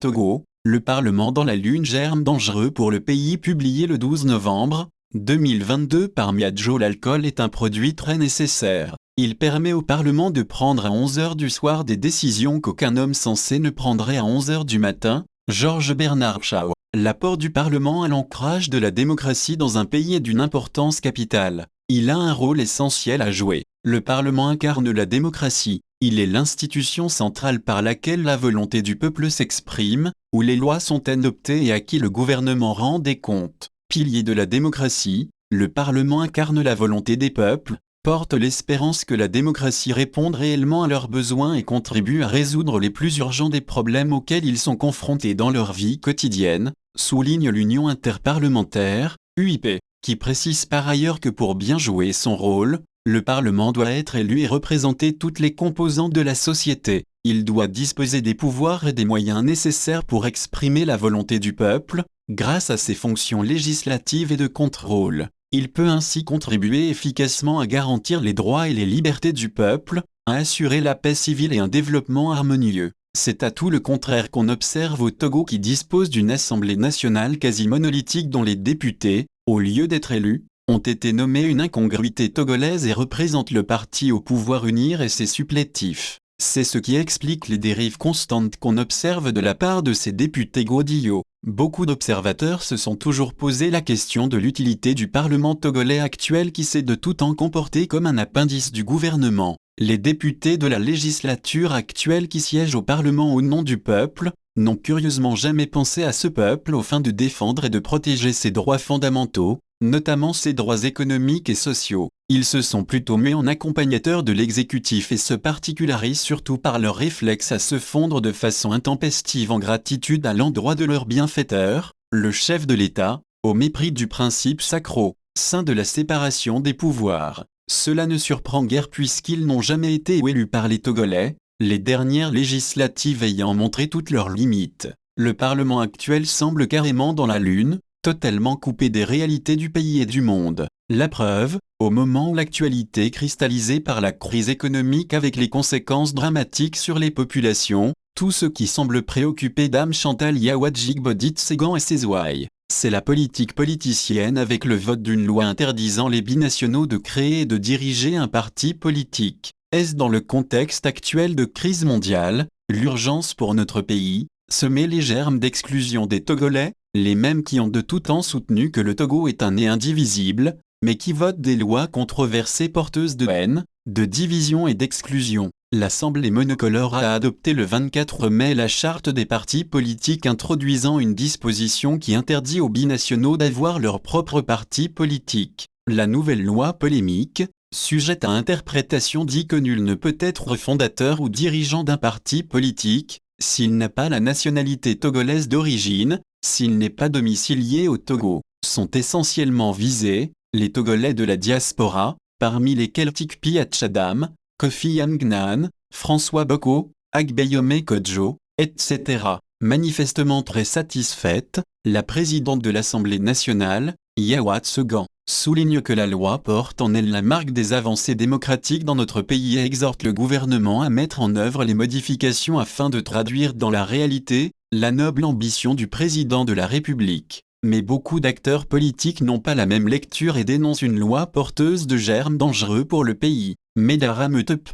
Togo, le Parlement dans la Lune, germe dangereux pour le pays, publié le 12 novembre 2022 par Miadjo. L'alcool est un produit très nécessaire. Il permet au Parlement de prendre à 11 h du soir des décisions qu'aucun homme sensé ne prendrait à 11 h du matin. Georges Bernard Shaw. L'apport du Parlement à l'ancrage de la démocratie dans un pays est d'une importance capitale. Il a un rôle essentiel à jouer. Le Parlement incarne la démocratie. Il est l'institution centrale par laquelle la volonté du peuple s'exprime, où les lois sont adoptées et à qui le gouvernement rend des comptes. Pilier de la démocratie, le Parlement incarne la volonté des peuples, porte l'espérance que la démocratie réponde réellement à leurs besoins et contribue à résoudre les plus urgents des problèmes auxquels ils sont confrontés dans leur vie quotidienne, souligne l'Union interparlementaire, UIP, qui précise par ailleurs que pour bien jouer son rôle, le Parlement doit être élu et représenter toutes les composantes de la société. Il doit disposer des pouvoirs et des moyens nécessaires pour exprimer la volonté du peuple, grâce à ses fonctions législatives et de contrôle. Il peut ainsi contribuer efficacement à garantir les droits et les libertés du peuple, à assurer la paix civile et un développement harmonieux. C'est à tout le contraire qu'on observe au Togo, qui dispose d'une Assemblée nationale quasi monolithique dont les députés, au lieu d'être élus, ont été nommés, une incongruité togolaise, et représentent le parti au pouvoir UNIR et ses supplétifs. C'est ce qui explique les dérives constantes qu'on observe de la part de ces députés godillots. Beaucoup d'observateurs se sont toujours posé la question de l'utilité du Parlement togolais actuel, qui s'est de tout temps comporté comme un appendice du gouvernement. Les députés de la législature actuelle qui siègent au Parlement au nom du peuple n'ont curieusement jamais pensé à ce peuple aux fins de défendre et de protéger ses droits fondamentaux, notamment ses droits économiques et sociaux. Ils se sont plutôt mis en accompagnateurs de l'exécutif et se particularisent surtout par leur réflexe à se fondre de façon intempestive en gratitude à l'endroit de leur bienfaiteur, le chef de l'État, au mépris du principe sacro-saint de la séparation des pouvoirs. Cela ne surprend guère puisqu'ils n'ont jamais été élus par les Togolais, les dernières législatives ayant montré toutes leurs limites. Le Parlement actuel semble carrément dans la lune, totalement coupé des réalités du pays et du monde. La preuve, au moment où l'actualité cristallisée par la crise économique avec les conséquences dramatiques sur les populations, tout ce qui semble préoccuper Dame Chantal Yawadjik Bodit Ségan et ses ouailles, c'est la politique politicienne, avec le vote d'une loi interdisant les binationaux de créer et de diriger un parti politique. Est-ce dans le contexte actuel de crise mondiale, l'urgence pour notre pays, semer les germes d'exclusion des Togolais, les mêmes qui ont de tout temps soutenu que le Togo est un et indivisible, mais qui votent des lois controversées porteuses de haine, de division et d'exclusion. L'Assemblée monocolore a adopté le 24 mai la charte des partis politiques, introduisant une disposition qui interdit aux binationaux d'avoir leur propre parti politique. La nouvelle loi polémique, sujette à interprétation, dit que nul ne peut être fondateur ou dirigeant d'un parti politique s'il n'a pas la nationalité togolaise d'origine, s'il n'est pas domicilié au Togo. Sont essentiellement visés les Togolais de la diaspora, parmi lesquels Tikpi Atchadam, Kofi Amgnan, François Boko, Agbeyome Kodjo, etc. Manifestement très satisfaite, la présidente de l'Assemblée nationale, Yawat Segan, souligne que la loi porte en elle la marque des avancées démocratiques dans notre pays et exhorte le gouvernement à mettre en œuvre les modifications afin de traduire dans la réalité la noble ambition du président de la République. Mais beaucoup d'acteurs politiques n'ont pas la même lecture et dénoncent une loi porteuse de germes dangereux pour le pays. Medara Metep.